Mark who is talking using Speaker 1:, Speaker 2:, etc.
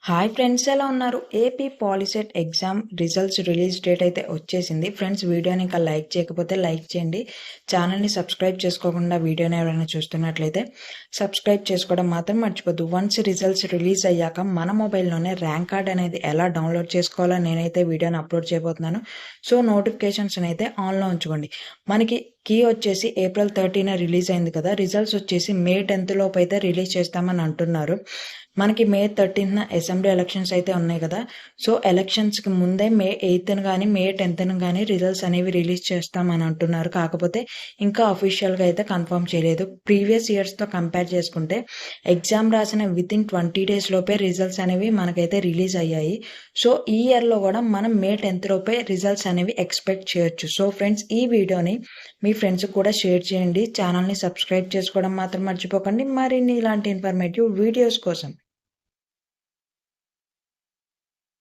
Speaker 1: Hi friends, ఎలా ఉన్నారు? AP POLYCET exam results release date అయితే వచ్చేసింది. ఫ్రెండ్స్, వీడియోని ఇంకా లైక్ చేయకపోతే లైక్ చేయండి. ఛానల్ని సబ్స్క్రైబ్ చేసుకోకుండా వీడియోని ఎవరైనా చూస్తున్నట్లయితే సబ్స్క్రైబ్ చేసుకోవడం మాత్రం మర్చిపోద్దు. వన్స్ రిజల్ట్స్ రిలీజ్ అయ్యాక మన మొబైల్లోనే ర్యాంక్ కార్డ్ అనేది ఎలా డౌన్లోడ్ చేసుకోవాలో నేనైతే వీడియోని అప్లోడ్ చేయబోతున్నాను. సో నోటిఫికేషన్స్ అయితే ఆన్లో ఉంచుకోండి. మనకి కీ వచ్చేసి ఏప్రిల్ 13 రిలీజ్ అయింది కదా. రిజల్ట్స్ వచ్చేసి మే 10 లోపు అయితే రిలీజ్ చేస్తామని అంటున్నారు. మనకి మే 13 అసెంబ్లీ ఎలక్షన్స్ అయితే ఉన్నాయి కదా. సో ఎలక్షన్స్కి ముందే మే 8 కానీ మే 10 కానీ రిజల్ట్స్ అనేవి రిలీజ్ చేస్తామని అంటున్నారు. కాకపోతే ఇంకా అఫీషియల్గా అయితే కన్ఫర్మ్ చేయలేదు. ప్రీవియస్ ఇయర్స్తో కంపేర్ చేసుకుంటే ఎగ్జామ్ రాసిన వితిన్ 20 days లోపే రిజల్ట్స్ అనేవి మనకైతే రిలీజ్ అయ్యాయి. సో ఈ ఇయర్లో కూడా మనం మే 10 లోపే రిజల్ట్స్ అనేవి ఎక్స్పెక్ట్ చేయొచ్చు. సో ఫ్రెండ్స్, ఈ వీడియోని మీ ఫ్రెండ్స్కి కూడా షేర్ చేయండి. ఛానల్ని సబ్స్క్రైబ్ చేసుకోవడం మాత్రం మర్చిపోకండి మరిన్ని ఇలాంటి ఇన్ఫర్మేటివ్ వీడియోస్ కోసం.